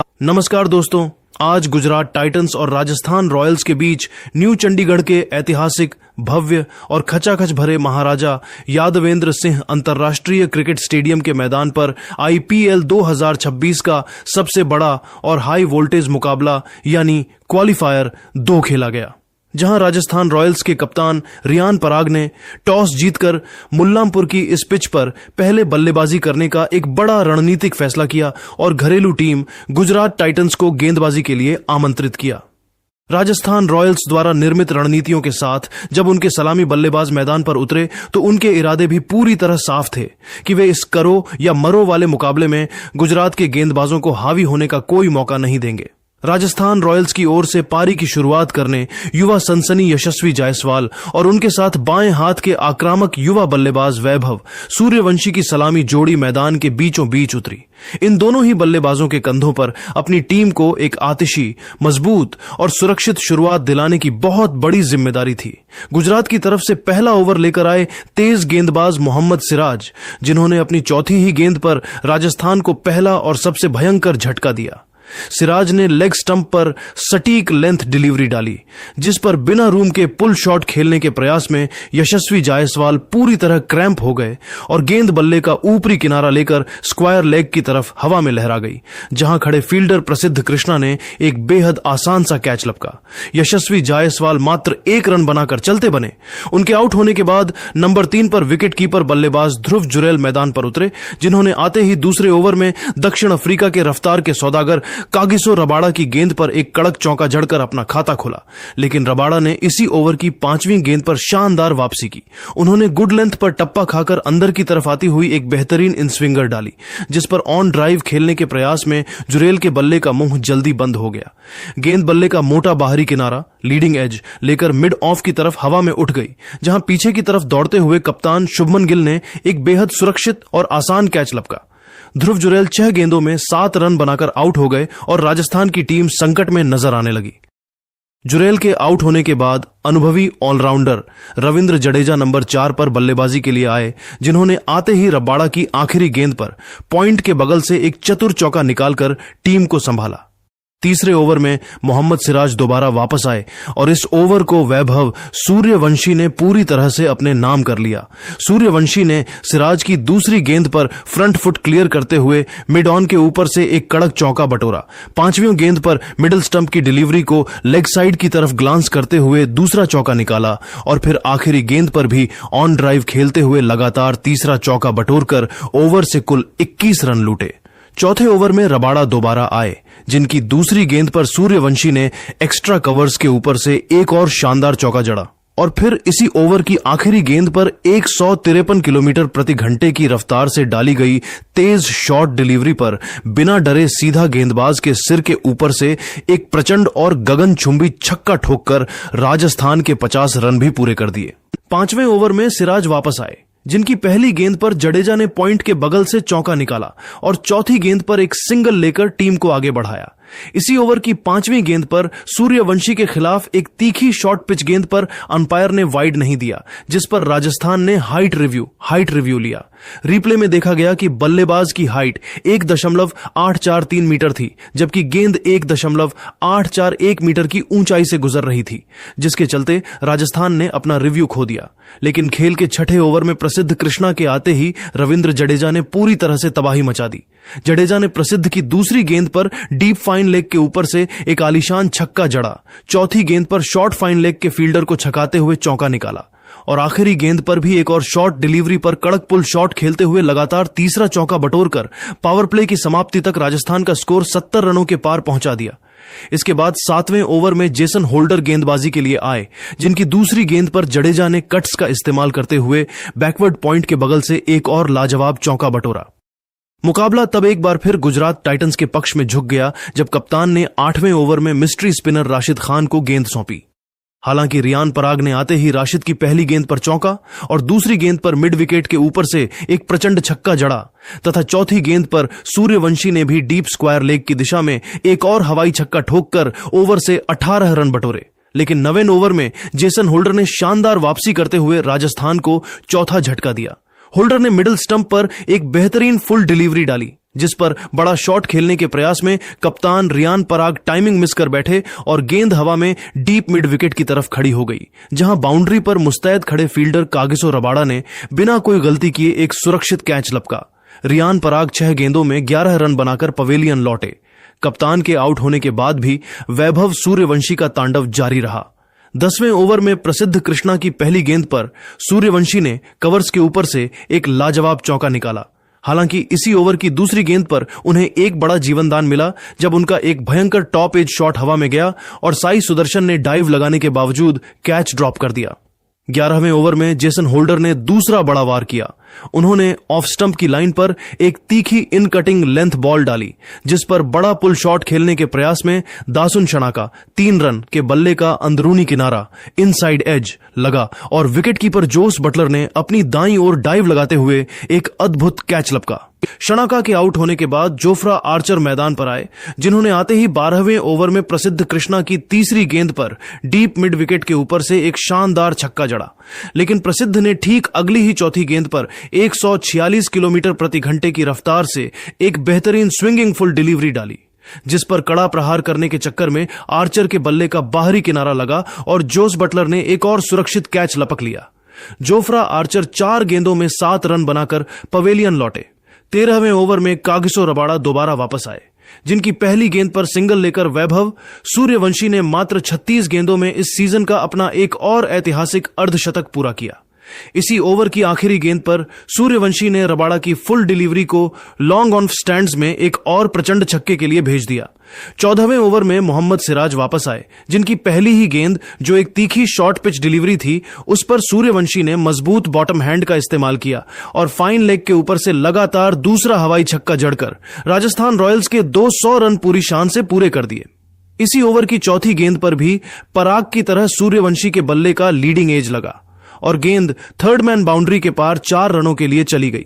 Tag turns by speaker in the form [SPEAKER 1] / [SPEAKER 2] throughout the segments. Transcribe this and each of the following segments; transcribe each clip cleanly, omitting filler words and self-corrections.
[SPEAKER 1] नमस्कार दोस्तों, आज गुजरात टाइटंस और राजस्थान रॉयल्स के बीच न्यू चंडीगढ़ के ऐतिहासिक, भव्य और खचाखच भरे महाराजा यादवेंद्र सिंह अंतर्राष्ट्रीय क्रिकेट स्टेडियम के मैदान पर IPL 2026 का सबसे बड़ा और हाई वोल्टेज मुकाबला यानी क्वालिफायर 2 खेला गया, जहां राजस्थान रॉयल्स के कप्तान रियान पराग ने टॉस जीतकर मुल्लामपुर की इस पिच पर पहले बल्लेबाजी करने का एक बड़ा रणनीतिक फैसला किया और घरेलू टीम गुजरात टाइटंस को गेंदबाजी के लिए आमंत्रित किया। राजस्थान रॉयल्स द्वारा निर्मित रणनीतियों के साथ जब उनके सलामी बल्लेबाज मैदान पर उतरे तो उनके इरादे भी पूरी तरह साफ थे कि वे इस करो या मरो वाले मुकाबले में गुजरात के गेंदबाजों को हावी होने का कोई मौका नहीं देंगे। राजस्थान रॉयल्स की ओर से पारी की शुरुआत करने युवा सनसनी यशस्वी जायसवाल और उनके साथ बाएं हाथ के आक्रामक युवा बल्लेबाज वैभव सूर्यवंशी की सलामी जोड़ी मैदान के बीचों बीच उतरी। इन दोनों ही बल्लेबाजों के कंधों पर अपनी टीम को एक आतिशी, मजबूत और सुरक्षित शुरुआत दिलाने की बहुत बड़ी जिम्मेदारी थी। गुजरात की तरफ से पहला ओवर लेकर आए तेज गेंदबाज मोहम्मद सिराज, जिन्होंने अपनी चौथी ही गेंद पर राजस्थान को पहला और सबसे भयंकर झटका दिया। सिराज ने लेग स्टंप पर सटीक लेंथ डिलीवरी डाली, जिस पर बिना रूम के पुल शॉट खेलने के प्रयास में यशस्वी जायसवाल पूरी तरह क्रैम्प हो गए और गेंद बल्ले का ऊपरी किनारा लेकर स्क्वायर लेग की तरफ हवा में लहरा गई, जहां खड़े फील्डर प्रसिद्ध कृष्णा ने एक बेहद आसान सा कैच लपका। यशस्वी जायसवाल मात्र 1 रन बनाकर चलते बने। उनके आउट होने के बाद नंबर 3 पर विकेट कीपर बल्लेबाज ध्रुव जुरैल मैदान पर उतरे, जिन्होंने आते ही दूसरे ओवर में दक्षिण अफ्रीका के रफ्तार के सौदागर कागिसो रबाड़ा की गेंद पर एक कड़क चौका जड़कर अपना खाता खोला। लेकिन रबाड़ा ने इसी ओवर की 5वीं गेंद पर शानदार वापसी की। उन्होंने गुड लेंथ पर टप्पा खाकर अंदर की तरफ आती हुई एक बेहतरीन इन स्विंगर डाली, जिस पर ऑन ड्राइव खेलने के प्रयास में जुरेल के बल्ले का मुंह जल्दी बंद हो गया। गेंद बल्ले का मोटा बाहरी किनारा लीडिंग एज लेकर मिड ऑफ की तरफ हवा में उठ गई, जहां पीछे की तरफ दौड़ते हुए कप्तान शुभमन गिल ने एक बेहद सुरक्षित और आसान कैच लपका। ध्रुव जुरैल 6 गेंदों में 7 रन बनाकर आउट हो गए और राजस्थान की टीम संकट में नजर आने लगी। जुरैल के आउट होने के बाद अनुभवी ऑलराउंडर रविंद्र जडेजा नंबर 4 पर बल्लेबाजी के लिए आए, जिन्होंने आते ही रबाड़ा की आखिरी गेंद पर पॉइंट के बगल से एक चतुर चौका निकालकर टीम को संभाला। तीसरे ओवर में मोहम्मद सिराज दोबारा वापस आए और इस ओवर को वैभव सूर्यवंशी ने पूरी तरह से अपने नाम कर लिया। सूर्यवंशी ने सिराज की दूसरी गेंद पर फ्रंट फुट क्लियर करते हुए मिड ऑन के ऊपर से एक कड़क चौका बटोरा। 5वीं गेंद पर मिडिल स्टंप की डिलीवरी को लेग साइड की तरफ ग्लांस करते हुए दूसरा चौका निकाला और फिर आखिरी गेंद पर भी ऑन ड्राइव खेलते हुए लगातार तीसरा चौका बटोरकर ओवर से कुल 21 रन लूटे। चौथे ओवर में रबाड़ा दोबारा आए, जिनकी दूसरी गेंद पर सूर्यवंशी ने एक्स्ट्रा कवर्स के ऊपर से एक और शानदार चौका जड़ा और फिर इसी ओवर की आखिरी गेंद पर 153 किलोमीटर प्रति घंटे की रफ्तार से डाली गई तेज शॉर्ट डिलीवरी पर बिना डरे सीधा गेंदबाज के सिर के ऊपर से एक प्रचंड और गगनचुंबी छक्का ठोककर राजस्थान के 50 रन भी पूरे कर दिए। 5वें ओवर में सिराज वापस आए, जिनकी पहली गेंद पर जडेजा ने पॉइंट के बगल से चौका निकाला और चौथी गेंद पर एक सिंगल लेकर टीम को आगे बढ़ाया। इसी ओवर की 5वीं गेंद पर सूर्यवंशी के खिलाफ एक तीखी शॉर्ट पिच गेंद पर अंपायर ने वाइड नहीं दिया, जिस पर राजस्थान ने हाइट रिव्यू लिया। रिप्ले में देखा गया कि बल्लेबाज की हाइट 1.843 मीटर थी, जबकि गेंद 1.841 मीटर की ऊंचाई से गुजर रही थी, जिसके चलते राजस्थान ने अपना रिव्यू खो दिया। लेकिन खेल के 6ठे ओवर में प्रसिद्ध कृष्णा के आते ही रविंद्र जडेजा ने पूरी तरह से तबाही मचा दी। जडेजा ने प्रसिद्ध की दूसरी गेंद पर डीप फाइन लेग के ऊपर से एक आलीशान छक्का जड़ा। चौथी गेंद पर शॉर्ट फाइन लेग के फील्डर को छकाते हुए चौका निकाला और आखिरी गेंद पर भी एक और शॉर्ट डिलीवरी पर कड़क पुल शॉट खेलते हुए लगातार तीसरा चौका बटोरकर पावर प्ले की समाप्ति तक राजस्थान का स्कोर 70 रनों के पार पहुंचा दिया। इसके बाद 7वें ओवर में जेसन होल्डर गेंदबाजी के लिए आए, जिनकी दूसरी गेंद पर जडेजा ने कट्स का इस्तेमाल करते हुए बैकवर्ड पॉइंट के बगल से एक और लाजवाब चौका बटोरा। मुकाबला तब एक बार फिर गुजरात टाइटंस के पक्ष में झुक गया जब कप्तान ने 8वें ओवर में मिस्ट्री स्पिनर राशिद खान को गेंद सौंपी। हालांकि रियान पराग ने आते ही राशिद की पहली गेंद पर चौका और दूसरी गेंद पर मिड विकेट के ऊपर से एक प्रचंड छक्का जड़ा तथा चौथी गेंद पर सूर्यवंशी ने भी डीप स्क्वायर लेग की दिशा में एक और हवाई छक्का ठोककर ओवर से 18 रन बटोरे। लेकिन 9वें ओवर में जेसन होल्डर ने शानदार वापसी करते हुए राजस्थान को चौथा झटका दिया। होल्डर ने मिडिल स्टंप पर एक बेहतरीन फुल डिलीवरी डाली जिस पर बड़ा शॉट खेलने के प्रयास में कप्तान रियान पराग टाइमिंग मिस कर बैठे और गेंद हवा में डीप मिड विकेट की तरफ खड़ी हो गई, जहां बाउंड्री पर मुस्तैद खड़े फील्डर कागिसो रबाड़ा ने बिना कोई गलती किए एक सुरक्षित कैच लपका। रियान पराग 6 गेंदों में 11 रन बनाकर पवेलियन लौटे। कप्तान के आउट होने के बाद भी वैभव सूर्यवंशी का तांडव जारी रहा। 10वें ओवर में प्रसिद्ध कृष्णा की पहली गेंद पर सूर्यवंशी ने कवर्स के ऊपर से एक लाजवाब चौका निकाला। हालांकि इसी ओवर की दूसरी गेंद पर उन्हें एक बड़ा जीवनदान मिला, जब उनका एक भयंकर टॉप एज शॉट हवा में गया और साई सुदर्शन ने डाइव लगाने के बावजूद कैच ड्रॉप कर दिया। 11वें ओवर में जेसन होल्डर ने दूसरा बड़ा वार किया। उन्होंने ऑफ स्टंप की लाइन पर एक तीखी इन कटिंग लेंथ बॉल डाली, जिस पर बड़ा पुल शॉट खेलने के प्रयास में दासुन शनाका 3 रन के बल्ले का अंदरूनी किनारा इनसाइड एज लगा और विकेटकीपर जोस बटलर ने अपनी दाईं ओर डाइव लगाते हुए एक अद्भुत कैच लपका। शनाका के आउट होने के बाद जोफ्रा आर्चर मैदान पर आए, जिन्होंने आते ही 12वें ओवर में प्रसिद्ध कृष्णा की तीसरी गेंद पर डीप मिड विकेट के ऊपर से एक शानदार छक्का जड़ा। लेकिन प्रसिद्ध ने ठीक अगली ही चौथी गेंद पर 146 किलोमीटर प्रति घंटे की रफ्तार से एक बेहतरीन स्विंगिंग फुल डिलीवरी डाली, जिस पर कड़ा प्रहार करने के चक्कर में आर्चर के बल्ले का बाहरी किनारा लगा और जोस बटलर ने एक और सुरक्षित कैच लपक लिया। जोफ्रा आर्चर 4 गेंदों में 7 रन बनाकर पवेलियन लौटे। 13वें ओवर में कागिसो रबाड़ा दोबारा वापस आए, जिनकी पहली गेंद पर सिंगल लेकर वैभव सूर्यवंशी ने मात्र 36 गेंदों में इस सीजन का अपना एक और ऐतिहासिक अर्धशतक पूरा किया। इसी ओवर की आखिरी गेंद पर सूर्यवंशी ने रबाड़ा की फुल डिलीवरी को लॉन्ग ऑन स्टैंड्स में एक और प्रचंड छक्के के लिए भेज दिया। 14वें ओवर में मोहम्मद सिराज वापस आए, जिनकी पहली ही गेंद जो एक तीखी शॉर्ट पिच डिलीवरी थी, उस पर सूर्यवंशी ने मजबूत बॉटम हैंड का इस्तेमाल किया और फाइन लेग के ऊपर से लगातार दूसरा हवाई छक्का जड़कर राजस्थान रॉयल्स के 200 रन पूरी शान से पूरे कर दिए। इसी ओवर की चौथी गेंद पर भी पराग की तरह सूर्यवंशी के बल्ले का लीडिंग एज लगा और गेंद थर्ड मैन बाउंड्री के पार 4 रनों के लिए चली गई।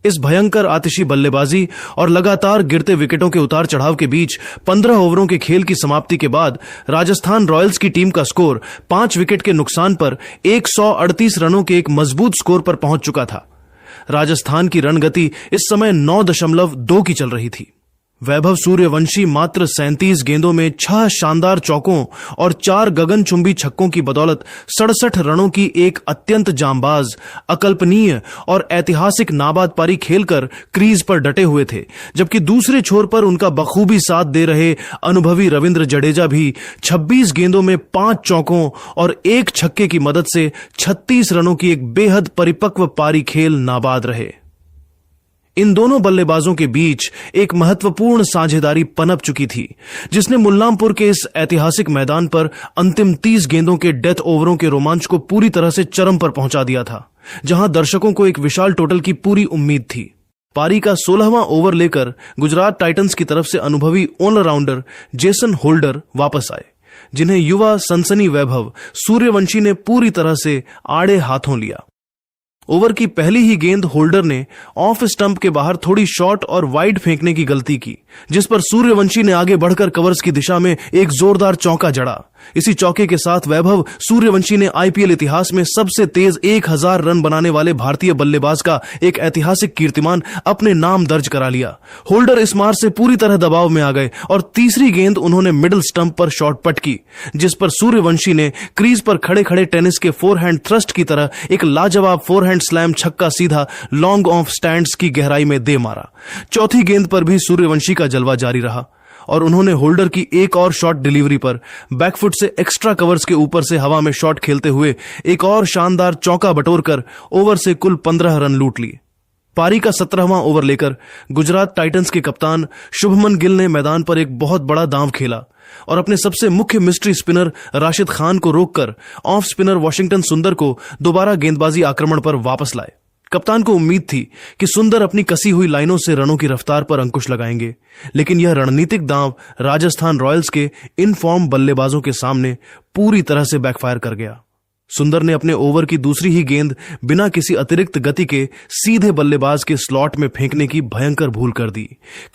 [SPEAKER 1] इस भयंकर आतिशी बल्लेबाजी और लगातार गिरते विकेटों के उतार चढ़ाव के बीच 15 ओवरों के खेल की समाप्ति के बाद राजस्थान रॉयल्स की टीम का स्कोर 5 विकेट के नुकसान पर 138 रनों के एक मजबूत स्कोर पर पहुंच चुका था। राजस्थान की रन गति इस समय 9.2 की चल रही थी। वैभव सूर्यवंशी मात्र 37 गेंदों में 6 शानदार चौकों और 4 गगनचुंबी छक्कों की बदौलत 67 रनों की एक अत्यंत जांबाज, अकल्पनीय और ऐतिहासिक नाबाद पारी खेलकर क्रीज पर डटे हुए थे, जबकि दूसरे छोर पर उनका बखूबी साथ दे रहे अनुभवी रविंद्र जडेजा भी 26 गेंदों में 5 चौकों और 1 छक्के की मदद से 36 रनों की एक बेहद परिपक्व पारी खेल नाबाद रहे। इन दोनों बल्लेबाजों के बीच एक महत्वपूर्ण साझेदारी पनप चुकी थी, जिसने मुल्लामपुर के इस ऐतिहासिक मैदान पर अंतिम 30 गेंदों के डेथ ओवरों के रोमांच को पूरी तरह से चरम पर पहुंचा दिया था, जहां दर्शकों को एक विशाल टोटल की पूरी उम्मीद थी। पारी का 16वां ओवर लेकर गुजरात टाइटंस की तरफ से अनुभवी ऑलराउंडर जेसन होल्डर वापस आए, जिन्हें युवा सनसनी वैभव सूर्यवंशी ने पूरी तरह से आड़े हाथों लिया। ओवर की पहली ही गेंद होल्डर ने ऑफ स्टंप के बाहर थोड़ी शॉर्ट और वाइड फेंकने की गलती की, जिस पर सूर्यवंशी ने आगे बढ़कर कवर्स की दिशा में एक जोरदार चौका जड़ा। इसी चौके के साथ वैभव सूर्यवंशी ने आईपीएल इतिहास में सबसे तेज 1000 रन बनाने वाले भारतीय बल्लेबाज का एक ऐतिहासिक कीर्तिमान अपने नाम दर्ज करा लिया। होल्डर इस मार से पूरी तरह दबाव में आ गए और तीसरी गेंद उन्होंने मिडिल स्टंप पर शॉट पट की, जिस पर सूर्यवंशी ने क्रीज पर खड़े खड़े टेनिस के फोरहैंड थ्रस्ट की तरह एक लाजवाब फोरहैंड स्लैम छक्का सीधा लॉन्ग ऑफ स्टैंड्स की गहराई में दे मारा। चौथी गेंद पर भी सूर्यवंशी का जलवा जारी रहा और उन्होंने होल्डर की एक और शॉट डिलीवरी पर बैकफुट से एक्स्ट्रा कवर्स के ऊपर से हवा में शॉट खेलते हुए एक और शानदार चौका बटोरकर ओवर से कुल 15 रन लूट लिए। पारी का 17वां ओवर लेकर गुजरात टाइटंस के कप्तान शुभमन गिल ने मैदान पर एक बहुत बड़ा दांव खेला और अपने सबसे मुख्य मिस्ट्री स्पिनर राशिद खान को रोककर ऑफ स्पिनर वॉशिंगटन सुंदर को दोबारा गेंदबाजी आक्रमण पर वापस लाए। कप्तान को उम्मीद थी कि सुंदर अपनी कसी हुई लाइनों से रनों की रफ्तार पर अंकुश लगाएंगे, लेकिन यह रणनीतिक दांव राजस्थान रॉयल्स के इन फॉर्म बल्लेबाजों के सामने पूरी तरह से बैकफायर कर गया। सुंदर ने अपने ओवर की दूसरी ही गेंद बिना किसी अतिरिक्त गति के सीधे बल्लेबाज के स्लॉट में फेंकने की भयंकर भूल कर दी।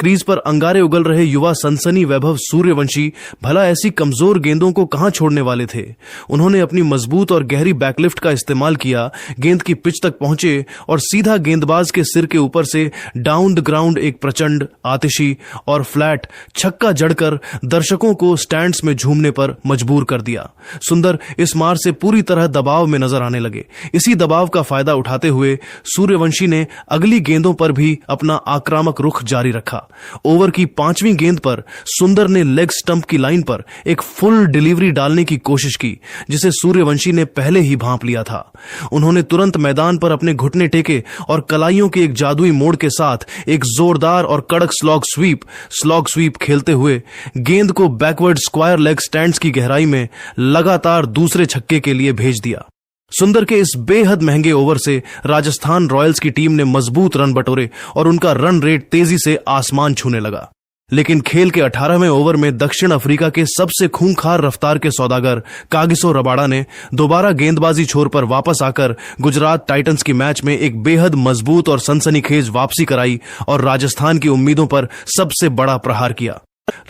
[SPEAKER 1] क्रीज पर अंगारे उगल रहे युवा सनसनी वैभव सूर्यवंशी भला ऐसी कमजोर गेंदों को कहां छोड़ने वाले थे। उन्होंने अपनी मजबूत और गहरी बैकलिफ्ट का इस्तेमाल किया, गेंद की पिच तक पहुंचे और सीधा गेंदबाज के सिर के ऊपर से डाउन द ग्राउंड एक प्रचंड, आतिशी और फ्लैट छक्का जड़कर दर्शकों को स्टैंड्स में झूमने पर मजबूर कर दिया। सुंदर इस मार से पूरी तरह दबाव में नजर आने लगे। इसी दबाव का फायदा उठाते हुए सूर्यवंशी ने अगली गेंदों पर भी अपना आक्रामक रुख जारी रखा। ओवर की 5वीं गेंद पर सुंदर ने लेग स्टंप की लाइन पर एक फुल डिलीवरी डालने की कोशिश की, जिसे सूर्यवंशी ने पहले ही भांप लिया था। उन्होंने तुरंत मैदान पर अपने घुटने टेके और कलाइयों के एक जादुई मोड़ के साथ एक जोरदार और कड़क स्लॉग स्वीप खेलते हुए गेंद को बैकवर्ड स्क्वायर लेग स्टैंड्स की गहराई में लगातार दूसरे छक्के के लिए भेज दिया। सुंदर के इस बेहद महंगे ओवर से राजस्थान रॉयल्स की टीम ने मजबूत रन बटोरे और उनका रन रेट तेजी से आसमान छूने लगा। लेकिन खेल के 18वें ओवर में दक्षिण अफ्रीका के सबसे खूंखार रफ्तार के सौदागर कागिसो रबाडा ने दोबारा गेंदबाजी छोर पर वापस आकर गुजरात टाइटंस की मैच में एक बेहद मजबूत और सनसनीखेज वापसी कराई और राजस्थान की उम्मीदों पर सबसे बड़ा प्रहार किया।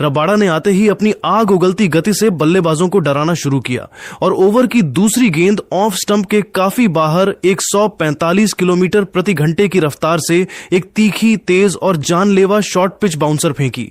[SPEAKER 1] रबाडा ने आते ही अपनी आग उगलती गति से बल्लेबाजों को डराना शुरू किया और ओवर की दूसरी गेंद ऑफ स्टंप के काफी बाहर 145 किलोमीटर प्रति घंटे की रफ्तार से एक तीखी, तेज और जानलेवा शॉर्ट पिच बाउंसर फेंकी।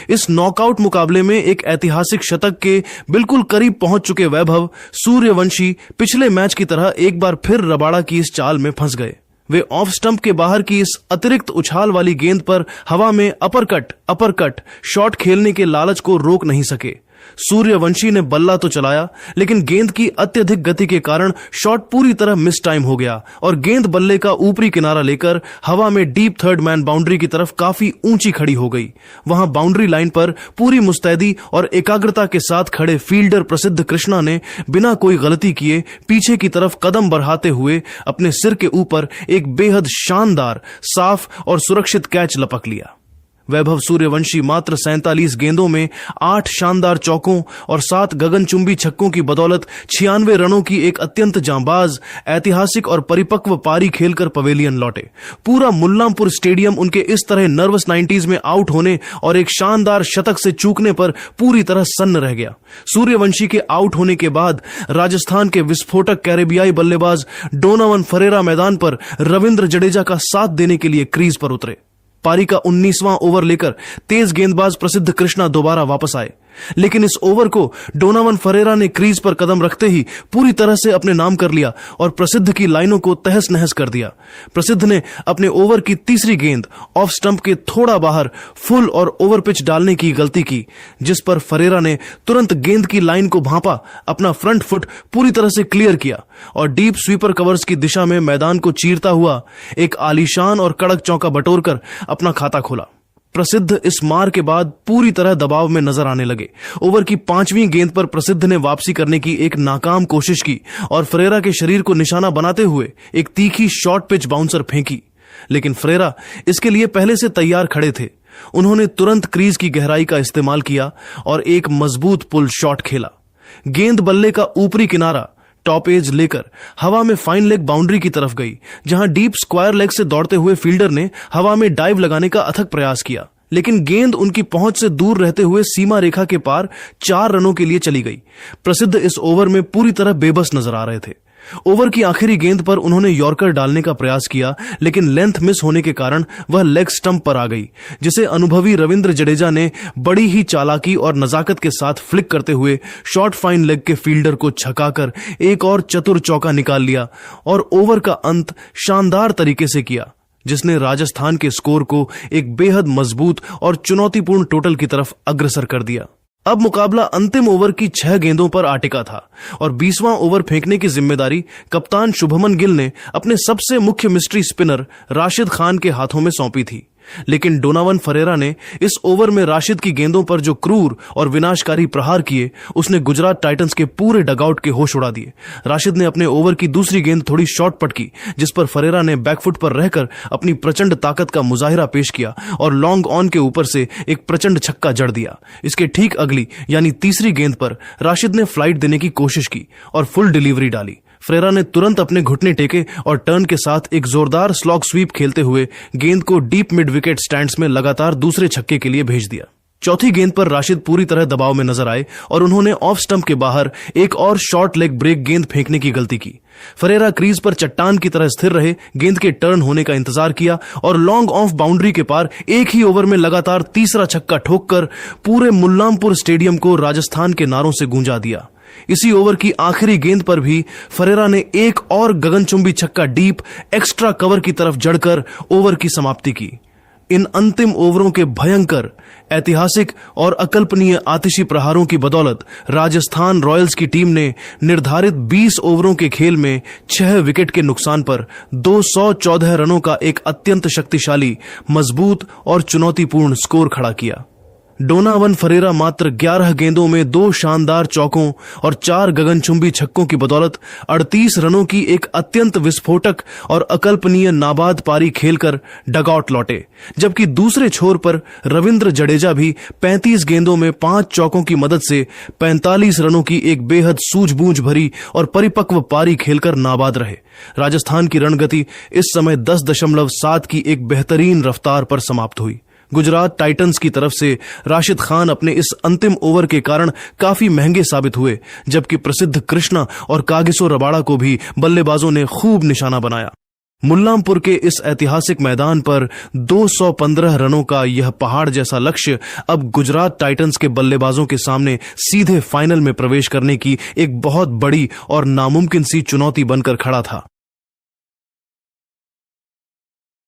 [SPEAKER 1] इस नॉकआउट मुकाबले में एक ऐतिहासिक शतक के बिल्कुल करीब पहुंच चुके वैभव सूर्यवंशी पिछले मैच की तरह एक बार फिर रबाडा की इस चाल में फंस गए। वे ऑफ स्टंप के बाहर की इस अतिरिक्त उछाल वाली गेंद पर हवा में अपरकट शॉट खेलने के लालच को रोक नहीं सके। सूर्यवंशी ने बल्ला तो चलाया, लेकिन गेंद की अत्यधिक गति के कारण शॉट पूरी तरह मिस टाइम हो गया और गेंद बल्ले का ऊपरी किनारा लेकर हवा में डीप थर्ड मैन बाउंड्री की तरफ काफी ऊंची खड़ी हो गई। वहां बाउंड्री लाइन पर पूरी मुस्तैदी और एकाग्रता के साथ खड़े फील्डर प्रसिद्ध कृष्णा ने बिना कोई गलती किए पीछे की तरफ कदम बढ़ाते हुए अपने सिर के ऊपर एक बेहद शानदार, साफ और सुरक्षित कैच लपक लिया। वैभव सूर्यवंशी मात्र 47 गेंदों में 8 शानदार चौकों और 7 गगनचुंबी छक्कों की बदौलत 96 रनों की एक अत्यंत जांबाज, ऐतिहासिक और परिपक्व पारी खेलकर पवेलियन लौटे। पूरा मुल्लामपुर स्टेडियम उनके इस तरह नर्वस 90s में आउट होने और एक शानदार शतक से चूकने पर पूरी तरह सन्न रह गया। सूर्यवंशी के आउट होने के बाद राजस्थान के विस्फोटक कैरेबियाई बल्लेबाज डोनावन फरेरा मैदान पर रविंद्र जडेजा का साथ देने के लिए क्रीज पर उतरे। पारी का 19वां ओवर लेकर तेज गेंदबाज प्रसिद्ध कृष्णा दोबारा वापस आए, लेकिन इस ओवर को डोनावन फरेरा ने क्रीज पर कदम रखते ही पूरी तरह से अपने नाम कर लिया और प्रसिद्ध की लाइनों को तहस नहस कर दिया। प्रसिद्ध ने अपने ओवर की तीसरी गेंद ऑफ स्टंप के थोड़ा बाहर फुल और ओवर पिच डालने की गलती की, जिस पर फरेरा ने तुरंत गेंद की लाइन को भांपा, अपना फ्रंट फुट पूरी तरह से क्लियर किया और डीप स्वीपर कवर्स की दिशा में मैदान को चीरता हुआ एक आलीशान और कड़क चौका बटोरकर अपना खाता खोला। प्रसिद्ध इस मार के बाद पूरी तरह दबाव में नजर आने लगे। ओवर की 5वीं गेंद पर प्रसिद्ध ने वापसी करने की एक नाकाम कोशिश की और फरेरा के शरीर को निशाना बनाते हुए एक तीखी शॉर्ट पिच बाउंसर फेंकी, लेकिन फरेरा इसके लिए पहले से तैयार खड़े थे। उन्होंने तुरंत क्रीज की गहराई का इस्तेमाल किया और एक मजबूत पुल शॉट खेला। गेंद बल्ले का ऊपरी किनारा टॉप एज लेकर हवा में फाइन लेग बाउंड्री की तरफ गई, जहां डीप स्क्वायर लेग से दौड़ते हुए फील्डर ने हवा में डाइव लगाने का अथक प्रयास किया, लेकिन गेंद उनकी पहुंच से दूर रहते हुए सीमा रेखा के पार 4 रनों के लिए चली गई। प्रसिद्ध इस ओवर में पूरी तरह बेबस नजर आ रहे थे। ओवर की आखिरी गेंद पर उन्होंने यॉर्कर डालने का प्रयास किया, लेकिन लेंथ मिस होने के कारण वह लेग स्टंप पर आ गई, जिसे अनुभवी रविंद्र जडेजा ने बड़ी ही चालाकी और नजाकत के साथ फ्लिक करते हुए शॉर्ट फाइन लेग के फील्डर को छकाकर एक और चतुर चौका निकाल लिया और ओवर का अंत शानदार तरीके से किया, जिसने राजस्थान के स्कोर को एक बेहद मजबूत और चुनौतीपूर्ण टोटल की तरफ अग्रसर कर दिया। अब मुकाबला अंतिम ओवर की 6 गेंदों पर आ टिका था और 20वां ओवर फेंकने की जिम्मेदारी कप्तान शुभमन गिल ने अपने सबसे मुख्य मिस्ट्री स्पिनर राशिद खान के हाथों में सौंपी थी। लेकिन डोनावन फरेरा ने इस ओवर में राशिद की गेंदों पर जो क्रूर और विनाशकारी प्रहार किए, उसने गुजरात टाइटंस के पूरे डगआउट के होश उड़ा दिए। राशिद ने अपने ओवर की दूसरी गेंद थोड़ी शॉर्ट पटकी, जिस पर फरेरा ने बैकफुट पर रहकर अपनी प्रचंड ताकत का मुजाहिरा पेश किया और लॉन्ग ऑन के ऊपर से एक प्रचंड छक्का जड़ दिया। इसके ठीक अगली यानी तीसरी गेंद पर राशिद ने फ्लाइट देने की कोशिश की और फुल डिलीवरी डाली, फरेरा ने तुरंत अपने घुटने टेके और टर्न के साथ एक जोरदार स्लॉग स्वीप खेलते हुए गेंद को डीप मिड विकेट स्टैंड्स में लगातार दूसरे छक्के के लिए भेज दिया। चौथी गेंद पर राशिद पूरी तरह दबाव में नजर आए और उन्होंने ऑफ स्टंप के बाहर एक और शॉर्ट लेग ब्रेक गेंद फेंकने की गलती की। फरेरा क्रीज पर चट्टान की तरह स्थिर रहे, गेंद के टर्न होने का इंतजार किया और लॉन्ग ऑफ बाउंड्री के पार एक ही ओवर में लगातार तीसरा छक्का ठोककर पूरे मुल्लामपुर स्टेडियम को राजस्थान के नारों से गूंजा दिया। इसी ओवर की आखिरी गेंद पर भी फरेरा ने एक और गगनचुंबी छक्का डीप एक्स्ट्रा कवर की तरफ जड़कर ओवर की समाप्ति की। इन अंतिम ओवरों के भयंकर, ऐतिहासिक और अकल्पनीय आतिशी प्रहारों की बदौलत राजस्थान रॉयल्स की टीम ने निर्धारित 20 ओवरों के खेल में 6 विकेट के नुकसान पर 214 रनों का एक अत्यंत शक्तिशाली, मजबूत और चुनौतीपूर्ण स्कोर खड़ा किया। डोनावन फरेरा मात्र 11 गेंदों में 2 शानदार चौकों और 4 गगनचुंबी छक्कों की बदौलत 38 रनों की एक अत्यंत विस्फोटक और अकल्पनीय नाबाद पारी खेलकर डगआउट लौटे, जबकि दूसरे छोर पर रविंद्र जडेजा भी 35 गेंदों में 5 चौकों की मदद से 45 रनों की एक बेहद सूझबूझ भरी और परिपक्व पारी खेलकर नाबाद रहे। राजस्थान की रणगति इस समय 10.7 की एक बेहतरीन रफ्तार पर समाप्त हुई। गुजरात टाइटंस की तरफ से राशिद खान अपने इस अंतिम ओवर के कारण काफी महंगे साबित हुए, जबकि प्रसिद्ध कृष्णा और कागिसो रबाड़ा को भी बल्लेबाजों ने खूब निशाना बनाया। मुल्लामपुर के इस ऐतिहासिक मैदान पर 215 रनों का यह पहाड़ जैसा लक्ष्य अब गुजरात टाइटंस के बल्लेबाजों के सामने सीधे फाइनल में प्रवेश करने की एक बहुत बड़ी और नामुमकिन सी चुनौती बनकर खड़ा था।